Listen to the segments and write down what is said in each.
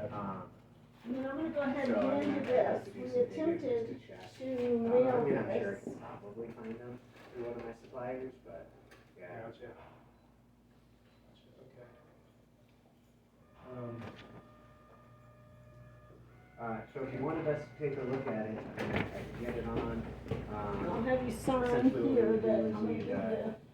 I mean, I'm gonna go ahead and So, I hand mean, you I have this. to do We some digging attempted just to check. to I mail mean, I'm sure I this. can probably find them through one of my suppliers, but, yeah. Gotcha. Okay. So if you wanted us to take a look at it, I mean, I could get it on, I'll have you sign essentially what we here would do that is I'm gonna we'd, give you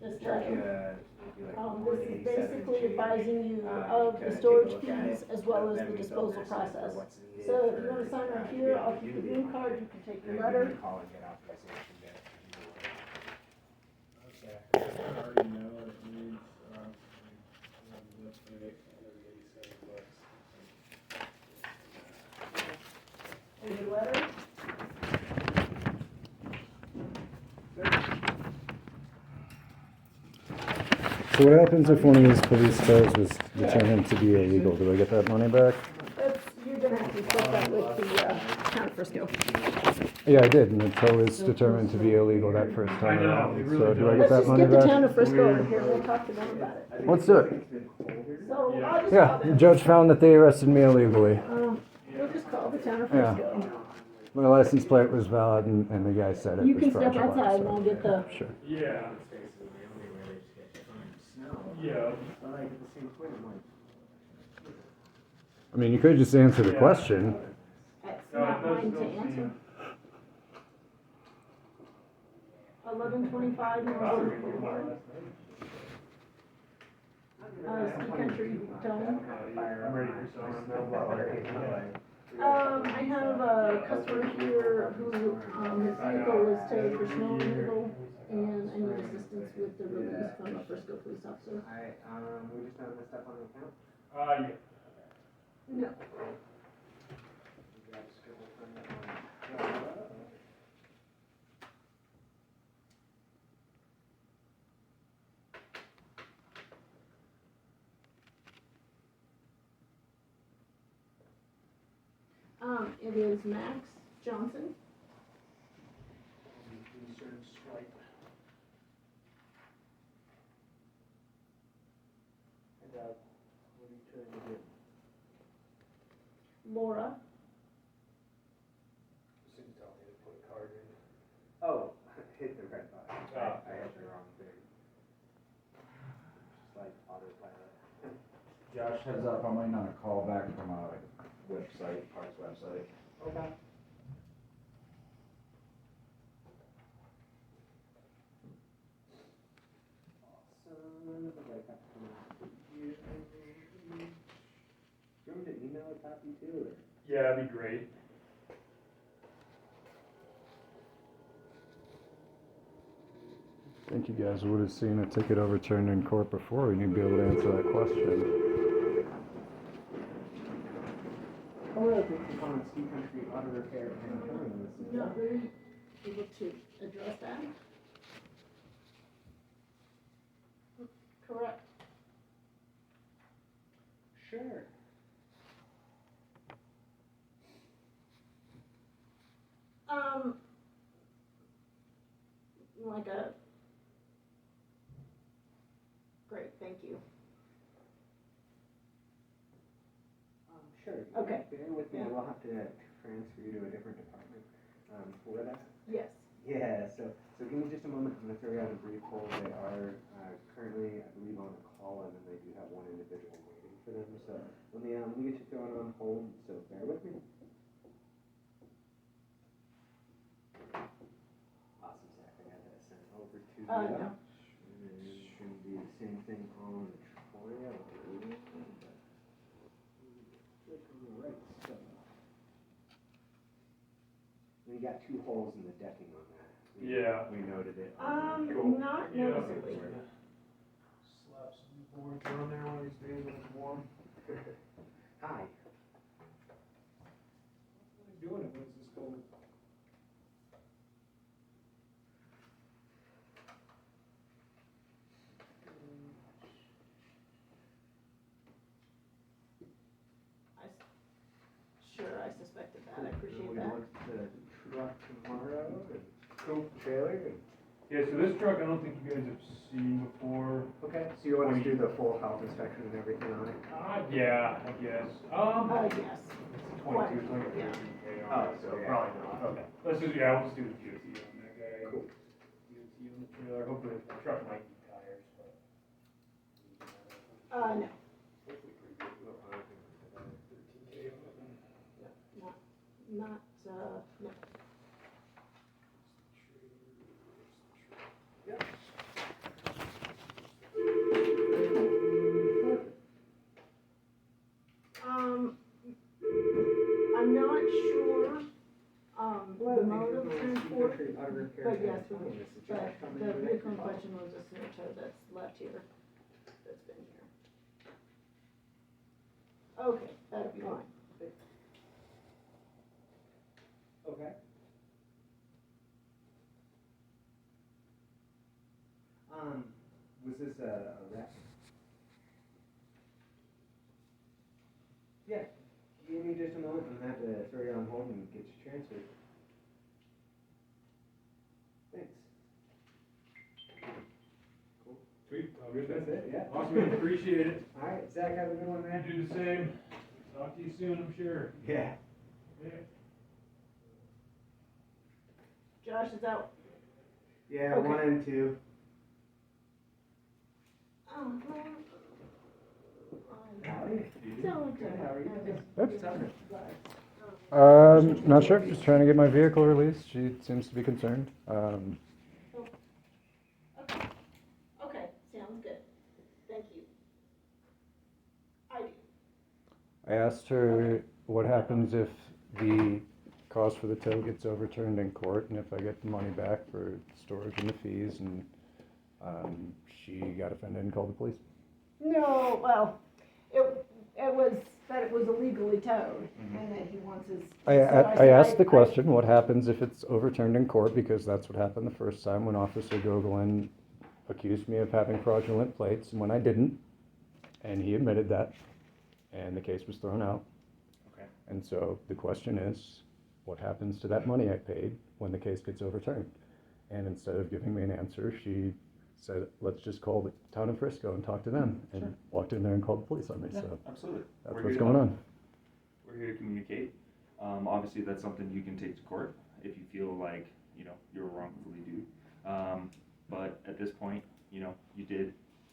this charge you, letter. it'd be like This is 187 basically change, advising you to of the take a storage look at fees it. as well as Then the we build disposal an estimate for process. what's needed So if you for, wanna sign right to be here, able I'll to keep do the the green amount. card, you can take And the then letter. give me a call and get authorization to do it. Okay. I already know it needs, let's make $187. And your letter. So what happens if one of these police cars was determined to be illegal? Do I get that money back? You're gonna have to put that with the, town of Frisco. Yeah, I did, and the tow is determined to be illegal that first time I know, around. we really So do I don't. get Let's that just money get the town back? of Frisco over here, we'll talk to them about it. Let's do it. So Yeah. I'll just call Yeah, the them. judge found that they arrested me illegally. We'll just call the town of Yeah. Frisco. My license plate was valid, and the guy said it You was can step fraudulent. outside and so- I'll get the, Sure. Yeah. It's basically the only way they just get you from snow. Yeah. But like at the same point, I'm like, I mean, you could just answer the Yeah. question. that's No, not it does mine to still answer. seem. 1125 North Boulevard. Ski Country Tone. I'm ready for some. snow blower, you know, like. I have a customer here who, his vehicle was towed for snow removal, and I need assistance with the release from a Frisco police officer. We just found this stuff on the account. Yeah. No. We got scribble from it. It is Max Johnson. Insurance swipe. And, what are you trying to do? Laura. Just didn't tell me to put a card in. Oh, hit the red button. Oh. I had the wrong thing. Just like autopilot. Josh Heads up, I'm waiting on a call back from a website, parts website. Okay. Awesome. I got here. Do you want me to email a copy too, or? Yeah, that'd be great. I think you guys would have seen a ticket overturned in court before, and you'd be able to answer that question. Hello, thank you for calling Ski Country Auto Repair and Towing. This is Not really able to address that. Correct. Sure. Like a, great, thank you. Sure. Okay. Bear with me, I will have to transfer you to a different department, for that. Yes. Yeah, so give me just a moment, I'm gonna throw you out a brief hold. They are, currently, I believe, on a call, and then they do have one individual waiting for them, so let me get you thrown on hold, so bear with me. Awesome, Zach, I got that sent over to you. No. And it shouldn't be the same thing on the trailer, but click on the right stuff. We got 2 holes in the decking on that. Yeah. We noted it. Cool. Not Yeah. noticeably. Slap some boards on there one of these days when it's warm. Hi. What are you doing when it's this cold? Sure, I suspected that, I appreciate We that. look at the truck tomorrow, and Cool. trailer, and Yeah, so this truck, I don't think you guys have seen before. Okay, so you want us to do the full health inspection and everything on it? Yeah, I guess. Yes. It's 22, 23 Yeah. DK Oh, on it, so yeah. probably not. Okay. Let's just, yeah, we'll just do the DOT on that guy. Cool. DOT on the trailer, hopefully the truck might need tires, but. No, Hopefully pretty good. Well, I don't think we're gonna have 13K on it. not, no. I'm not sure, the mode of transport, but yes, but the vehicle in question was a snow tow that's left here, that's been here. Okay, that'll be fine. Okay. Was this a wreck? Yeah, give me just a moment, I'm gonna have to throw you on hold and get you transferred. Thanks. Cool. Sweet, That's it, yeah. Awesome, man, appreciate it. Alright, Zach, have a good one, You man. do the same. Talk to you soon, I'm sure. Yeah. Yeah. Josh is out. Yeah, Okay. 1 and 2. Howdy. Not sure, just trying to get my vehicle released, she seems to be concerned. Okay, sounds good. Thank you. I do. I asked her what happens if the cost for the tow gets overturned in court and if I get the money back for storage and the fees, and she got offended and called the police. No, well, it was that it was illegally towed, and that he wants his. I asked the question, what happens if it's overturned in court, because that's what happened the first time when Officer Gogolin accused me of having fraudulent plates, and when I didn't, and he admitted that, and the case was thrown out. Okay. And so the question is, what happens to that money I paid when the case gets overturned? And instead of giving me an answer, she said, let's just call the town of Frisco and talk to them, and Sure. walked in there and called the police on me, Yeah, so absolutely. that's We're what's here to going help. on. We're here to communicate. Obviously, that's something you can take to court if you feel like, you're wrongfully due. But at this point, you did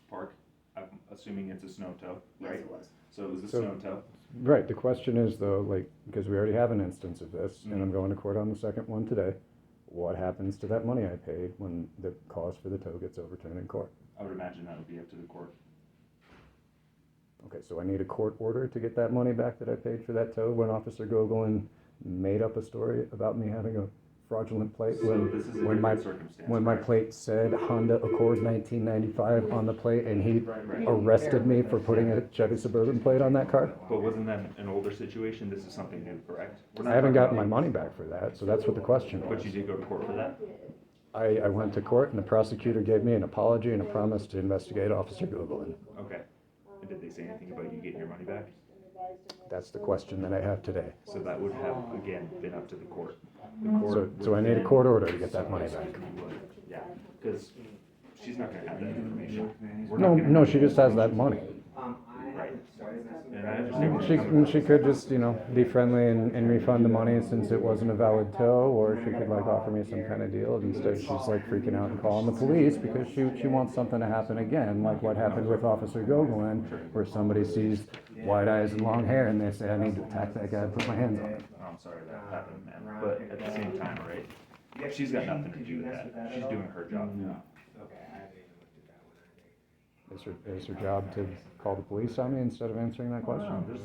park, I'm assuming it's a snow tow, right? Yes, it was. So it was a So- snow tow. Right, the question is though, like, because we already have an instance of this, and I'm Mhm. going to court on the second one today, what happens to that money I paid when the cause for the tow gets overturned in court? I would imagine that would be up to the court. Okay, so I need a court order to get that money back that I paid for that tow when Officer Gogolin made up a story about me having a fraudulent plate So when, this is a when my, different circumstance. when my correct? plate said Honda Accord 1995 on the plate, and he Right. arrested me for putting a Chevy Suburban plate on that car? But wasn't that an older situation? This is something new, correct? We're I not haven't talking gotten my about- money back for that, so that's what the question was. But you did go to court for that? I went to court and the prosecutor gave me an apology and a promise to investigate Officer Gogolin. Okay. And did they say anything about you getting your money back? That's the question that I have today. So that would have, again, been up to the court. The So, court so I need a court order to get that money back. You would, yeah, because she's not gonna have that information. We're No, not gonna no, have she that just has that information. money. I Right. haven't started messing with And I that. understand what She, you're saying. she could just, be friendly and refund the money since it wasn't a valid tow, or she could like offer me some kind of deal. Instead, she's like freaking out and calling the police because she wants something to happen again, like what happened with Officer Gogolin, where somebody sees white eyes and long hair and they say, I need to attack that guy and put my hands on him. Oh, I'm sorry that happened, man, but at the same time, right, she's got nothing to do with that. She's doing her job. Okay, I haven't even looked at that one either. Is her job to call the police on me instead of answering that question? No, there's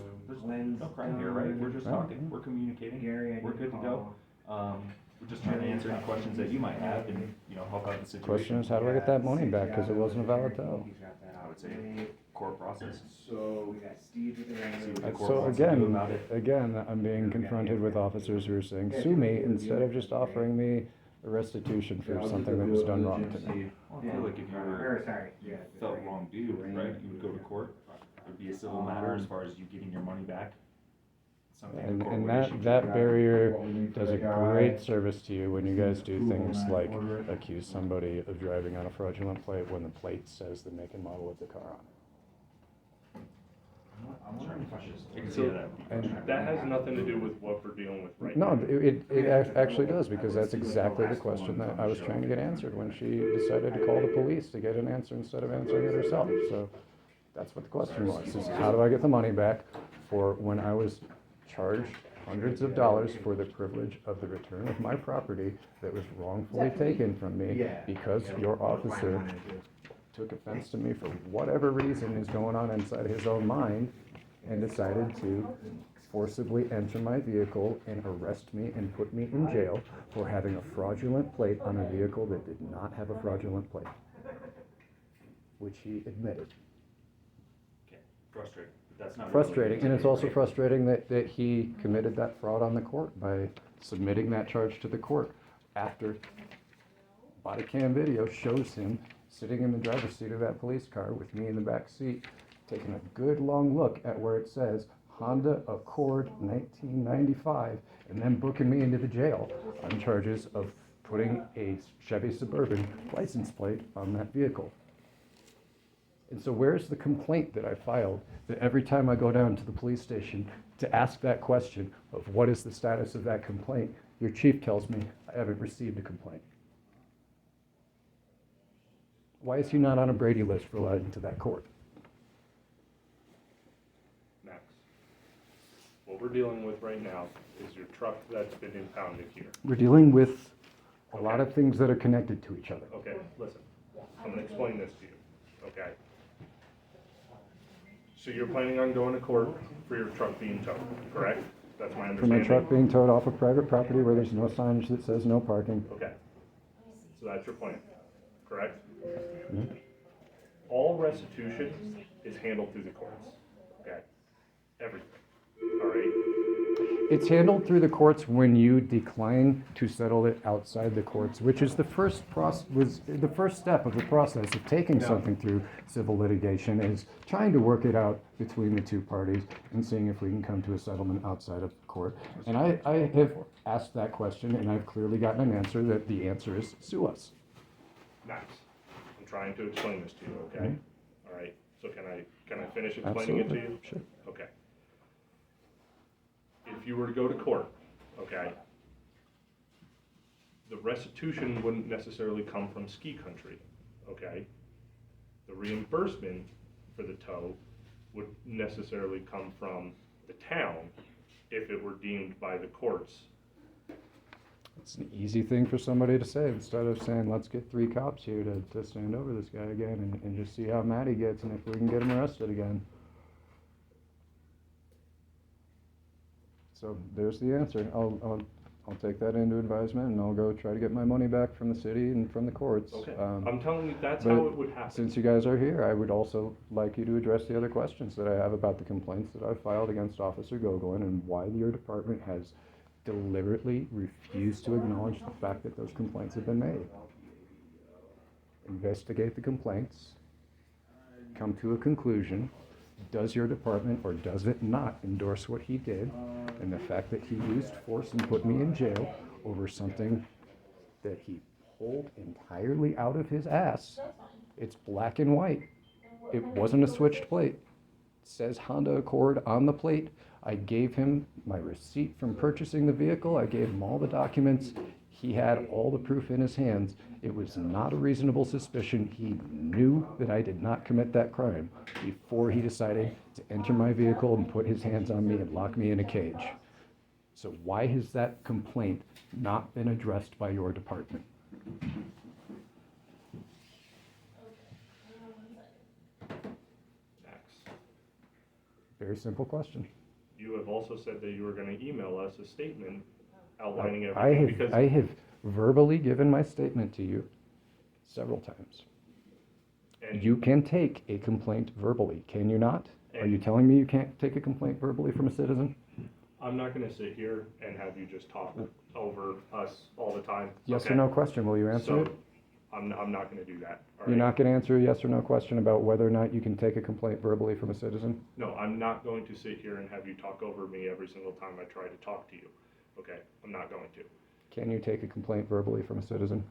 no crime here, right? We're just talking, we're communicating, Gary, I we're need good to go. We're just trying to answer any questions that you might have and, help out the situation. Question is, how do I get that money back? Because it wasn't a valid tow. He's got that I would say court process. So we got Steve with the See what the regular. court So wants to do again, about it. I'm being confronted with officers who are saying, sue me, instead of just offering me a restitution for something that was done wrong to me. Well, I feel like if you Or, sorry, yeah. felt wrong due, right, you would go to court. It would be a civil matter as far as you getting your money back. something And, a and corporation that should- barrier does a great service to you when you guys do things like accuse somebody of driving on a fraudulent plate when the plate says the make and model of the car on I can see how that would be. it. That has nothing to do with what we're dealing with right No, now. it actually does, because that's exactly the question that I was trying to get answered when she decided to call the police to get an answer instead of answering it herself. So that's what the question was, is how do I get the money back for when I was charged hundreds of dollars for the privilege of the return of my property that was wrongfully taken from me because your officer took offense to me for whatever reason is going on inside his own mind and decided to forcibly enter my vehicle and arrest me and put me in jail for having a fraudulent plate on a vehicle that did not have a fraudulent plate, which he admitted. Okay, frustrating, but that's not. Frustrating, and it's also frustrating that he committed that fraud on the court by submitting that charge to the court after body cam video shows him sitting in the driver's seat of that police car with me in the back seat, taking a good long look at where it says Honda Accord 1995, and then booking me into the jail on charges of putting a Chevy Suburban license plate on that vehicle. And so where's the complaint that I filed that every time I go down to the police station to ask that question of what is the status of that complaint, your chief tells me I haven't received a complaint? Why is he not on a Brady list for lying to that court? Max, what we're dealing with right now is your truck that's been impounded here. We're dealing with a lot of things that are connected to each other. Okay, listen, I'm gonna explain this to you, okay? So you're planning on going to court for your truck being towed, correct? That's my For understanding? my truck being towed off of private property where there's no signage that says no parking. Okay, so that's your plan, correct? Mhm. All restitution is handled through the courts, okay? Everything, all right? It's handled through the courts when you decline to settle it outside the courts, which is the first the first step of the process of taking something through civil litigation, is trying to work it out between the two parties and seeing if we can come to a settlement outside of court. And I have asked that question, and I've clearly gotten an answer that the answer is sue us. Max, I'm trying to explain this to you, okay? All right, so can I finish explaining it to Absolutely, you? sure. Okay. If you were to go to court, okay, the restitution wouldn't necessarily come from ski country, okay? The reimbursement for the tow would necessarily come from the town if it were deemed by the courts. It's an easy thing for somebody to say instead of saying, let's get 3 cops here to stand over this guy again and just see how mad he gets and if we can get him arrested again. So there's the answer. I'll take that into advisement and I'll go try to get my money back from the city and from the courts. Okay, I'm telling you, that's but how it would happen. Since you guys are here, I would also like you to address the other questions that I have about the complaints that I've filed against Officer Gogolin and why your department has deliberately refused to acknowledge the fact that those complaints have been made. Investigate the complaints, come to a conclusion. Does your department or does it not endorse what he did and the fact that he used force and put me in jail over something that he pulled entirely out of his ass? It's black and white. It wasn't a switched plate. It says Honda Accord on the plate. I gave him my receipt from purchasing the vehicle. I gave him all the documents. He had all the proof in his hands. It was not a reasonable suspicion. He knew that I did not commit that crime before he decided to enter my vehicle and put his hands on me and lock me in a cage. So why has that complaint not been addressed by your department? Max, Very simple question. you have also said that you were gonna email us a statement outlining I everything, have, because I have verbally given my statement to you several times. and You can take a complaint verbally, can you not? Are you telling me you can't take a complaint verbally from a citizen? I'm not gonna sit here and have you just talk over us all the time. Yes okay? or no question, will you answer So, it? I'm not gonna do that, all You're right? not gonna answer a yes or no question about whether or not you can take a complaint verbally from a citizen? No, I'm not going to sit here and have you talk over me every single time I try to talk to you, okay? I'm not going to. Can you take a complaint verbally from a citizen?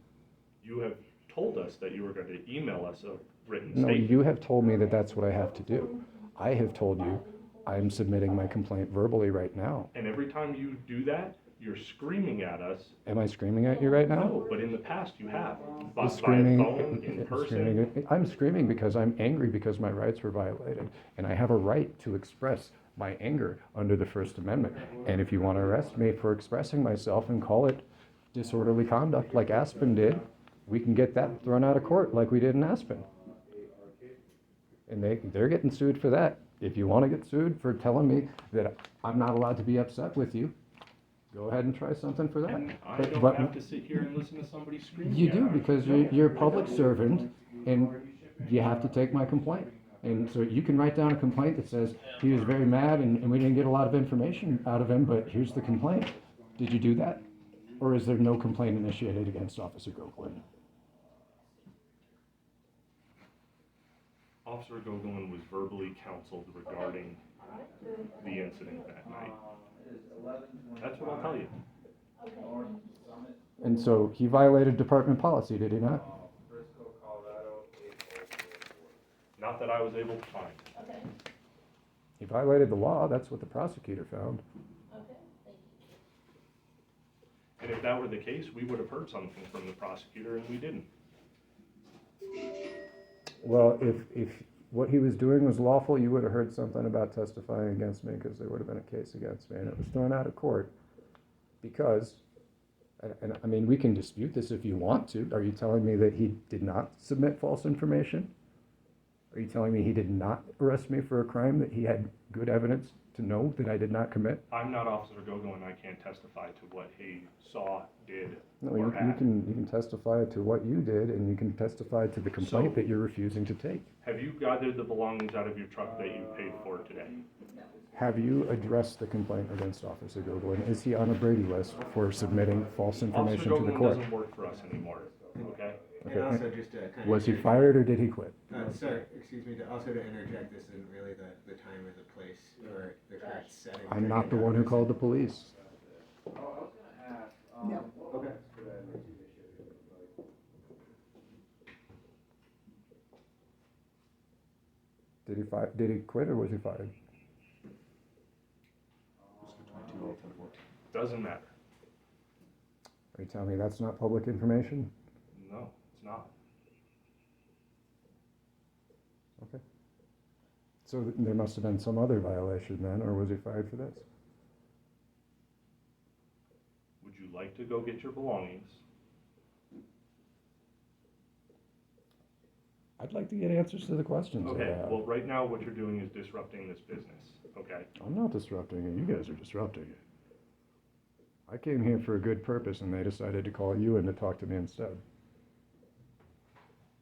You have told us that you were going to email us a written No, statement. you have told me that that's what I have to do. I have told you I'm submitting my complaint verbally right now. And every time you do that, you're screaming at us. Am I screaming at you right now? No, but in the past you have. By I'm screaming, phone, in person. I'm screaming because I'm angry because my rights were violated. And I have a right to express my anger under the First Amendment. And if you want to arrest me for expressing myself and call it disorderly conduct like Aspen did, we can get that thrown out of court like we did in Aspen. And they're getting sued for that. If you want to get sued for telling me that I'm not allowed to be upset with you, go ahead and try something for that. And I But- don't but- have to sit here and listen to somebody screaming You at do, us. because you're a public servant, and you have to take my complaint. And so you can write down a complaint that says, he was very mad and we didn't get a lot of information out of him, but here's the complaint. Did you do that? Or is there no complaint initiated against Officer Goglin? Officer Gogolin was verbally counseled regarding the incident that night. That's what I'll tell you. And so he violated department policy, did he not? Not that I was able to find. He violated the law, that's what the prosecutor found. And if that were the case, we would have heard something from the prosecutor, and we didn't. Well, if what he was doing was lawful, you would have heard something about testifying against me, because there would have been a case against me, and it was thrown out of court because, and I mean, we can dispute this if you want to. Are you telling me that he did not submit false information? Are you telling me he did not arrest me for a crime that he had good evidence to know that I did not commit? I'm not Officer Gogolin, I can't testify to what he saw, did, No, or you had. can testify to what you did, and you can testify to the complaint So- that you're refusing to take. Have you gathered the belongings out of your truck that you paid for today? Have you addressed the complaint against Officer Goglin? Is he on a Brady list for submitting false Officer information to the Gogolin court? doesn't work for us anymore, okay? And also just to kind of. Was he fired or did he quit? Sorry, excuse me, also to interject, this isn't really the time or the place or the correct setting. I'm not the one who called the police. No. Okay. Did he quit or was he fired? Doesn't matter. Are you telling me that's not public information? No, it's not. Okay. So there must have been some other violation then, or was he fired for this? Would you like to go get your belongings? I'd like to get answers to the questions that I Okay, have. well, right now, what you're doing is disrupting this business, okay? I'm not disrupting it, you guys are disrupting it. I came here for a good purpose and they decided to call you in to talk to me instead.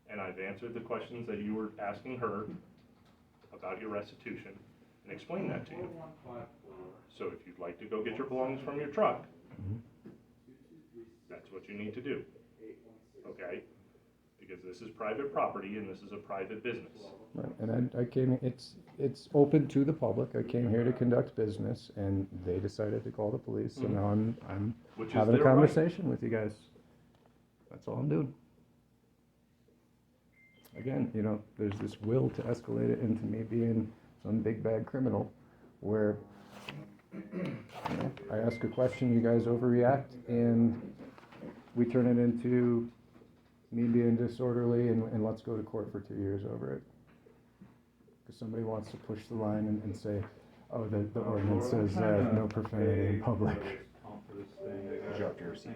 And I've answered the questions that you were asking her about your restitution and explained that to you. So if you'd like to go get your belongings from your truck, that's what you need to do, okay? Because this is private property and this is a private business. Right, and I came, it's open to the public, I came here to conduct business, and they decided to call the police, so now I'm Which is having a their right. conversation with you guys. That's all I'm doing. Again, you know, there's this will to escalate it into me being some big bad criminal, where, you know, I ask a question, you guys overreact, and we turn it into me being disorderly, and let's go to court for 2 years over it. Because somebody wants to push the line and say, oh, the ordinance says no profanity in public. Drop your receipt.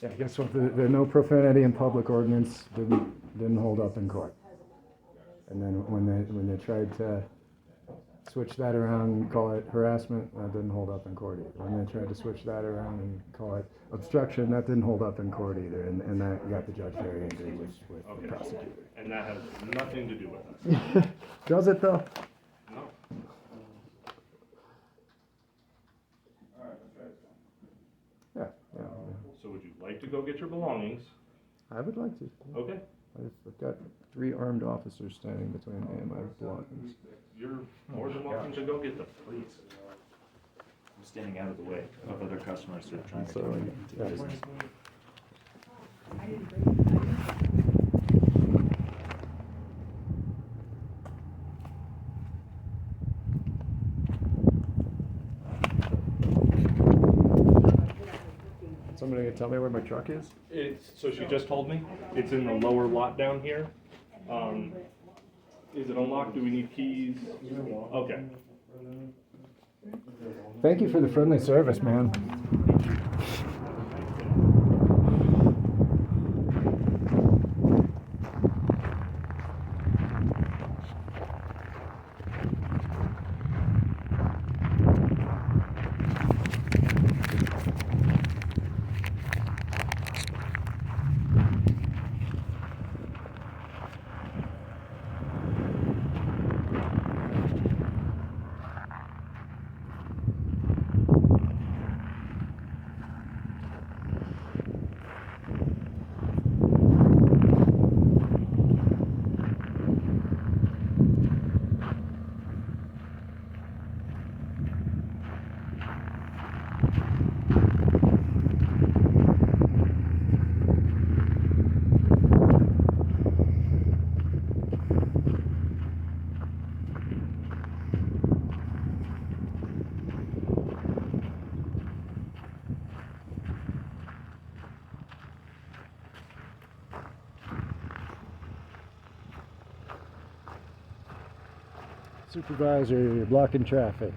Yeah, guess what, the no profanity in public ordinance didn't hold up in court. And then when they tried to switch that around and call it harassment, that didn't hold up in court either. When they tried to switch that around and call it obstruction, that didn't hold up in court either, and that got the judge very angry with the Okay. prosecutor. And that has nothing to do with us. Does it though? No. Yeah, yeah. to go get your belongings, I would like to. okay, I've got 3 armed officers standing between me and my belongings. you're more than welcome to go get them. Please. I'm standing out of the way of other customers that are trying to So, come into yeah. business. Somebody can tell me where my truck is? So she just told me, it's in the lower lot down here. Is it unlocked? Do we need keys? Okay. Thank you for the friendly service, man. Supervisor, you're blocking traffic.